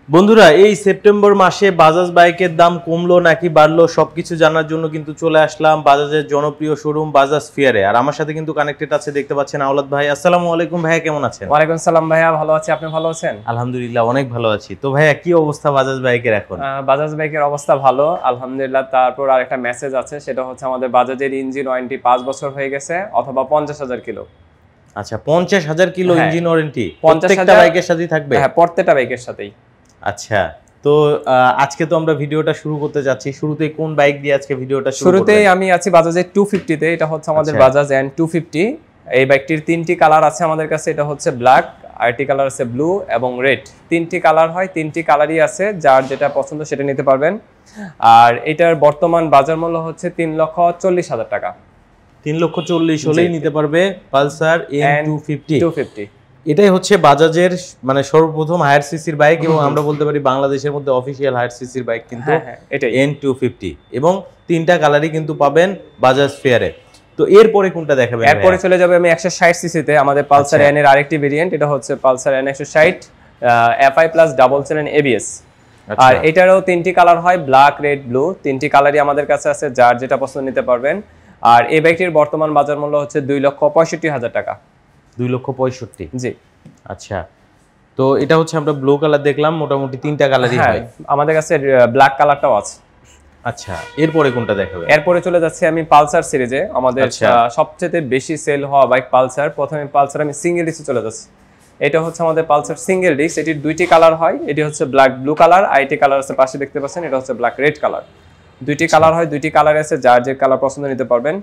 বন্ধুরা এই সেপ্টেম্বর মাসে বাজাজ বাইকের দাম কমলো নাকি বাড়লো সবকিছু জানার জন্য কিন্তু চলে আসলাম বাজাজের জনপ্রিয় শোরুম বাজাজ ফেয়ারে। আর আমার সাথে কিন্তু কানেক্টেড আছে, দেখতে পাচ্ছেন আওলাদ ভাই। আসসালামু আলাইকুম ভাইয়া, কেমন আছেন? ওয়ালাইকুম সালাম ভাইয়া, ভালো আছি, আপনি ভালো আছেন? আলহামদুলিল্লাহ অনেক ভালো আছি। তো ভাইয়া কি অবস্থা বাজাজ বাইকের এখন? বাজাজ বাইকের অবস্থা ভালো আলহামদুলিল্লাহ। তারপর আরেকটা মেসেজ আছে, সেটা হচ্ছে আমাদের বাজাজের ইঞ্জিন ওয়ারেন্টি 5 বছর হয়ে গেছে অথবা 50,000 কিলো। আচ্ছা 50,000 কিলো ইঞ্জিন ওয়ারেন্টি 50,000 বাইকের সাথেই থাকবে? হ্যাঁ, প্রত্যেকটা বাইকের সাথেই। আচ্ছা, তো আজকে তো আমরা ভিডিওটা শুরু করতে যাচ্ছি। শুরুতেই কোন বাইক দিয়ে আজকে ভিডিওটা শুরু করব? শুরুতেই আমি আছি বাজাজের 250 তে। এটা হচ্ছে আমাদের বাজাজ এন 250। এই বাইকটির তিনটি কালার আছে আমাদের কাছে। এটা হচ্ছে ব্ল্যাক, আরেকটি কালার আছে ব্লু এবং রেড। তিনটি কালার হয়, তিনটি কালারই আছে, যার যেটা পছন্দ সেটা নিতে পারবেন। আর এটার বর্তমান বাজার মূল্য হচ্ছে 3,40,000 টাকা। 3,40,000 হলেই নিতে পারবে পালসার এন 250। এটাই হচ্ছে বাজাজের মানে সর্বপ্রথম হায়ার সিসির বাইক এবং আমরা বলতে পারি বাংলাদেশের মধ্যে অফিশিয়াল হায়ার সিসির বাইক কিন্তু এটাই এন 250। এবং তিনটা কালারই কিন্তু পাবেন বাজাজ ফেয়ারে। তো এরপরে কোনটা দেখাবেন? এরপরে চলে যাবে আমি 160 সিসি তে। আমাদের পালসার এন এর আরেকটি ভেরিয়েন্ট, এটা হচ্ছে Pulsar N 160 FI plus double channel ABS. আর এটারও তিনটি কালার হয়, ব্ল্যাক, রেড, ব্লু। তিনটি কালারই আমাদের কাছে আছে, যার যেটা পছন্দ নিতে পারবেন। আর এই বাইকটির বর্তমান বাজার মূল্য হচ্ছে 2,65,000 টাকা। 2,65,000? জি। আচ্ছা, তো এটা হচ্ছে আমরা ব্লু কালার দেখলাম, মোটামুটি তিনটা কালারই হয়। আমাদের কাছে ব্ল্যাক কালারটাও আছে। আচ্ছা, এরপরে কোনটা দেখাবেন? এরপরে চলে যাচ্ছে আমি পালসার সিরিজে। আমাদের সবচেয়ে বেশি সেল হওয়া বাইক পালসার। প্রথমে পালসার আমি সিঙ্গেল ডিস্কে চলে যাচ্ছি। এটা হচ্ছে আমাদের পালসার সিঙ্গেল ডিস্ক। এটির দুইটি কালার হয়, এটি হচ্ছে ব্ল্যাক ব্লু কালার, আইটি কালার আছে পাশে দেখতে পাচ্ছেন, এটা হচ্ছে ব্ল্যাক রেড কালার। দুইটি কালার হয়, দুইটি কালার আছে, যার যে কালার পছন্দ নিতে পারবেন।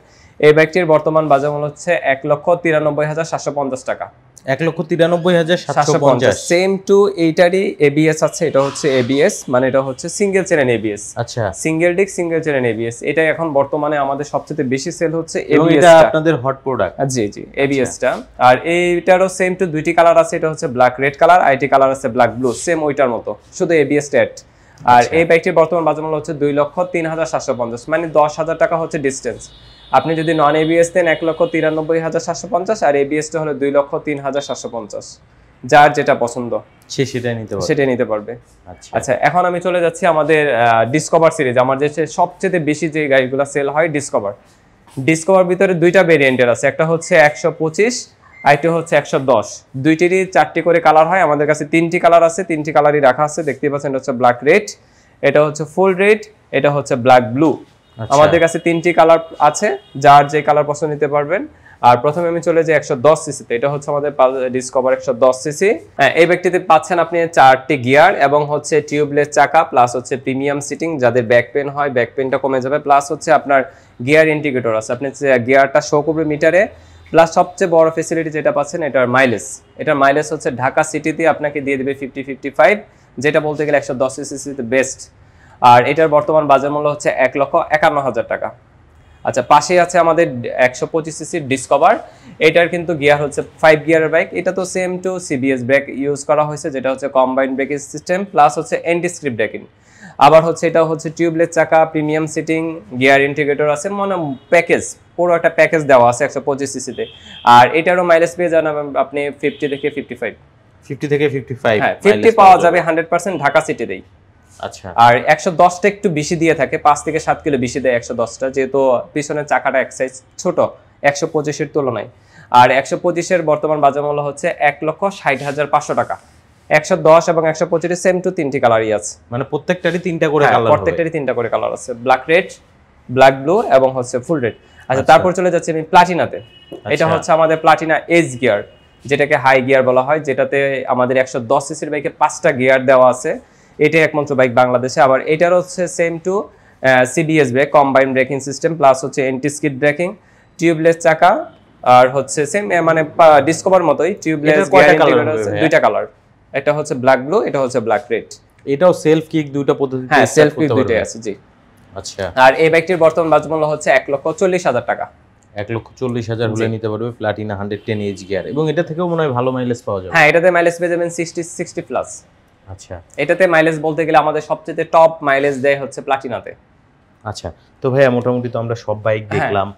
এই বাইকটির বর্তমান বাজার মূল্য হচ্ছে 1,93,750 টাকা। 1,93,750। সেম টু এইটারই এবিএস আছে। এটা হচ্ছে এবিএস, মানে এটা হচ্ছে সিঙ্গেল চেন এবিএস। আচ্ছা, single disc single chain ABS. এটাই এখন বর্তমানে আমাদের সবচেয়ে বেশি সেল হচ্ছে এবিএস। এটা আপনাদের হট প্রোডাক্ট? জি জি, এবিএসটা। আর এইটারও সেম টু দুইটি কালার আছে, এটা হচ্ছে ব্ল্যাক রেড কালার, আইটি কালার আছে ব্ল্যাক ব্লু, সেম ওইটার মতো, শুধু এবিএস টেট। আর এই বাইকটির বর্তমান বাজার মূল্য হচ্ছে 2,03,750, মানে 10,000 টাকা হচ্ছে ডিস্টেন্স। আপনি যদি নন এবিএস দেন 1,93,750, আর এবিএসটা হলো 2,03,750। যার যেটা পছন্দ সেটাই নিতে পারবে। আচ্ছা, এখন আমি চলে যাচ্ছি আমাদের ডিসকভার সিরিজ। আমার যে সবচেয়ে বেশি যে গাড়িগুলো সেল হয় ডিসকভার ভিতরে দুইটা ভেরিয়েন্টের আছে। একটা হচ্ছে 125, আরেকটা হচ্ছে 110। দুইটিরই 4টি করে কালার হয়। আমাদের কাছে 3টি কালার আছে, 3টি কালারই রাখা আছে। দেখতে পাচ্ছেন, এটা হচ্ছে ব্ল্যাক রেড, এটা হচ্ছে ফুল রেড, এটা হচ্ছে ব্ল্যাক ব্লু। আমাদের কাছে 3টি কালার আছে, যার যে কালার পছন্দ নিতে পারবেন। আর প্রথমে আমি চলে যাই 110 সিসিতে। এটা হচ্ছে আমাদের ডিসকভার 110 সিসি। এই বাইকটিতে পাচ্ছেন আপনি 4টি গিয়ার এবং হচ্ছে টিউবলেস চাকা, প্লাস হচ্ছে প্রিমিয়াম সিটিং। যাদের ব্যাক পেন হয় ব্যাক পেনটা কমে যাবে, প্লাস হচ্ছে আপনার গিয়ার ইন্ডিকেটর আছে, আপনি গিয়ারটা শো করবে মিটারে। প্লাস সবচেয়ে বড় ফ্যাসিলিটি যেটা পাচ্ছেন, এটার মাইলেজ হচ্ছে ঢাকা সিটিতে আপনাকে দিয়ে দেবে 50-55, যেটা বলতে গেলে 110 সিসিতে বেস্ট। আর এটার বর্তমান বাজার মূল্য হচ্ছে 1,51,000 টাকা। আচ্ছা, পাশে আছে আমাদের 125 সিসির ডিসকভার। এটার কিন্তু গিয়ার হচ্ছে 5 গিয়ারের বাইক। এটা তো same to CBS brake use করা হয়েছে, যেটা হচ্ছে কম্বাইন্ড ব্রেকিং সিস্টেম, প্লাস হচ্ছে এন্টি স্লিপ ব্রেকিং। আবার হচ্ছে এটা হচ্ছে টিউবলেস চাকা, প্রিমিয়াম সিটিং, গিয়ার ইন্টিগ্রেটর আছে, মানে প্যাকেজ, পুরো একটা প্যাকেজ দেওয়া আছে 125 সিসিতে। আর এটারও মাইলেজ পেয়ে যান আপনি 50 থেকে 55। 50 থেকে 55? হ্যাঁ, 50 পাওয়া যাবে 100% ঢাকা সিটিতেই। আচ্ছা, আর 110টা একটু বেশি দিয়ে থাকে, 5 থেকে 7 কিলো বেশি দেয় 110টা, যেহেতু পিছনের চাকাটা এক সাইজ ছোট 125-এর তুলনায়। আর 125-এর বর্তমান বাজার মূল্য হচ্ছে 1,60,500 টাকা। 110 এবং 125 সেম টু 3টি কালারই আছে, মানে প্রত্যেকটারই 3টা করে কালার, প্রত্যেকটারই 3টা করে কালার আছে, ব্ল্যাক রেড, ব্ল্যাক ব্লু এবং হচ্ছে ফুল রেড। আচ্ছা, তারপর চলে যাচ্ছে আমি প্লাটিনাতে। এটা হচ্ছে আমাদের প্লাটিনা এজ গিয়ার, যেটাকে হাই গিয়ার বলা হয়, যেটাতে আমাদের 110 সিসির বাইকে 5টা গিয়ার দেওয়া আছে। এটাই একমাত্র বাইক বাংলাদেশে। আবার এটার হচ্ছে same to CBS brake, combined braking system, plus হচ্ছে এন্টি স্কিড ব্রেকিং, টিউবলেস চাকা, আর হচ্ছে সেম মানে ডিসকভার মতোই টিউবলেস গিয়ার ইন্টিগ্রেটর আছে। দুইটা কালার, একটা হচ্ছে ব্ল্যাক ব্লু, এটা হচ্ছে ব্ল্যাক রেড। এটাও সেলফ কিক দুটো পদ্ধতিতে? হ্যাঁ, সেলফ কিক দুটোই আছে, জি। আচ্ছা, আর এই বাইকটির বর্তমান বাজার মূল্য হচ্ছে 1,40,000 টাকা। 1,40,000 হলে নিতে পারবে প্লাটিনা 110 এইচ গিয়ার। এবং এটা থেকেও মনে হয় ভালো মাইলেজ পাওয়া যাবে? হ্যাঁ, এটাতে মাইলেজ পেয়ে যাবেন 60 প্লাস। আচ্ছা, এটাতে মাইলেজ বলতে গেলে আমাদের সবচেয়ে টপ মাইলেজ দেয় হচ্ছে প্লাটিনাতে। আচ্ছা, তো ভাইয়া মোটামুটি তো আমরা সব বাইক দেখলাম।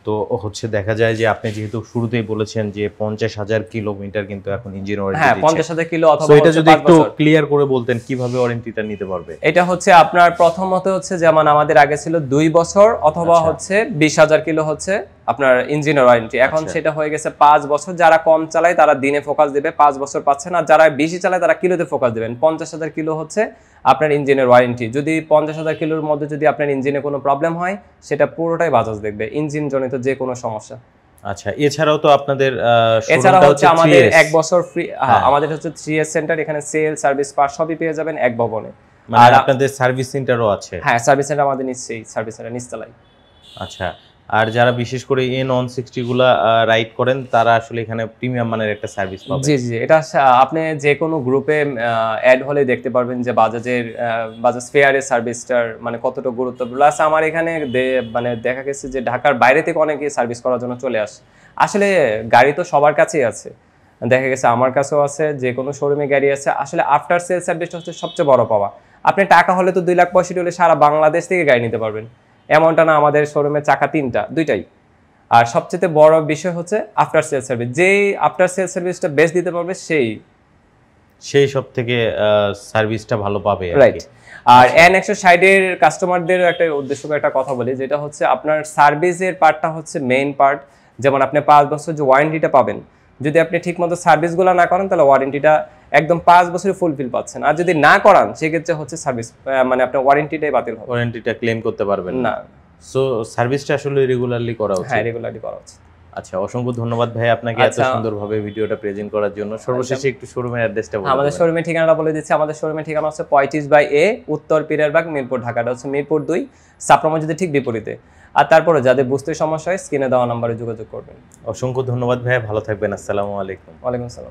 তো হচ্ছে দেখা যায় যে আপনি যেহেতু শুরুতেই বলেছেন যে 50,000 কিলোমিটার কিন্তু এখন ইঞ্জিন ওয়ারেন্টি হ্যাঁ, দিচ্ছে। 50,000 কিলো তো অথবা এটা হচ্ছে যদি 5 একটু বছর। ক্লিয়ার করে বলতেন কিভাবে ওয়ারেন্টিটা নিতে পারবে? এটা হচ্ছে আপনার প্রথমত হচ্ছে যেমন আমাদের আগে ছিল 2 বছর অথবা আচ্ছা। হচ্ছে 20,000 কিলো হচ্ছে আপনার ইঞ্জিনের ওয়ারেন্টি। এখন আচ্ছা। সেটা হয়ে গেছে 5 বছর। যারা কম চালায় তারা দিনে ফোকাস দেবে, 5 বছর পাচ্ছেন। আর যারা বেশি চালায় তারা কিলোতে ফোকাস দেবেন। 50,000 কিলো হচ্ছে আপনার ইঞ্জিনের ওয়ারেন্টি। যদি 50,000 কিলোর মধ্যে যদি আপনার ইঞ্জিনে কোনো প্রবলেম হয়, সেটা পুরোটাই বাজাজ দেখবে, ইঞ্জিন জনিত যে কোনো সমস্যা। আচ্ছা, এছাড়াও তো আপনাদের এছাড়া শোরুমটা হচ্ছে হচ্ছে আমাদের 3S। 1 বছর ফ্রি। হ্যাঁ। আমাদের হচ্ছে 3S সেন্টার, এখানে সেল, সার্ভিস, পার্ট সবই পেয়ে যাবেন এক ভবনে। মানে আর আপনাদের সার্ভিস সেন্টারও আছে? হ্যাঁ, সার্ভিস সেন্টার আমাদের নিচেই, সার্ভিস সেন্টার নিচতলায়। আচ্ছা। আর যারা বিশেষ করে N160 গুলা রাইড করেন তারা আসলে এখানে প্রিমিয়াম মানের একটা সার্ভিস পাবে। জি, জি। এটা আপনি যে কোনো গ্রুপে এড হলে দেখতে পারবেন যে বাজাজের বাজাজ ফেয়ারের সার্ভিসটার মানে কতটা গুরুত্ব। প্লাস আমার এখানে মানে দেখা গেছে যে ঢাকার বাইরে থেকে অনেকে সার্ভিস করার জন্য চলে আসে। আসলে গাড়ি তো সবার কাছেই আছে। দেখা গেছে আমার কাছেও আছে, যে কোনো শোরুমে গাড়ি আছে। আসলে আফটার সেল সার্ভিসটা হচ্ছে সবচেয়ে বড় পাওয়া। আপনি টাকা হলে তো 2,65,000 হলে সারা বাংলাদেশ থেকে গাড়ি নিতে পারবেন। এমনটা না, আমাদের শোরুমে চাকা 3টা, 2টাই। আর সবচেয়ে বড় বিষয় হচ্ছে আফটার সেল সার্ভিস। যেই আফটার সেল সার্ভিসটা বেস্ট দিতে পারবে সেই সব থেকে সার্ভিসটা ভালো পাবে আর রাইট। কি। আর N160 এর কাস্টমারদের একটা উদ্দেশ্য করে একটা কথা বলি, যেটা হচ্ছে আপনার সার্ভিসের পার্টটা হচ্ছে মেইন পার্ট। যেমন আপনি 5 বছর যে ওয়ারেন্টিটা পাবেন, যদি আপনি ঠিকমতো সার্ভিসগুলো না করেন তাহলে ওয়ারেন্টিটা একদম 5 বছরে ফুলফিল পাচ্ছেন। আর যদি না করান সেক্ষেত্রে হচ্ছে সার্ভিস মানে আপনার ওয়ারেন্টিটাই বাতিল হবে। ওয়ারেন্টিটা ক্লেম করতে পারবেন না। সো সার্ভিসটা আসলে রেগুলারলি করা উচিত। হ্যাঁ, রেগুলারলি করা উচিত। আচ্ছা, অসংখ্য ধন্যবাদ ভাই আপনাকে এত আচ্ছা। সুন্দরভাবে ভিডিওটা প্রেজেন্ট করার জন্য। সর্বশেষে একটু শোরুমের অ্যাড্রেসটা বলুন। আমাদের শোরুমের ঠিকানাটা বলে দিচ্ছি। আমাদের শোরুমের ঠিকানা হচ্ছে 35/A, উত্তর পীরেরবাগ, মিরপুর, ঢাকাটা হচ্ছে মিরপুর 2, ছাপড়া মসজিদের ঠিক বিপরীতে। আর তারপরে যাদের বুঝতে সমস্যা হয় স্ক্রিনে দেওয়া নম্বরে যোগাযোগ করবেন। অসংখ্য ধন্যবাদ ভাই, ভালো থাকবেন। আসসালামু আলাইকুম। ওয়ালাইকুম আসসালাম।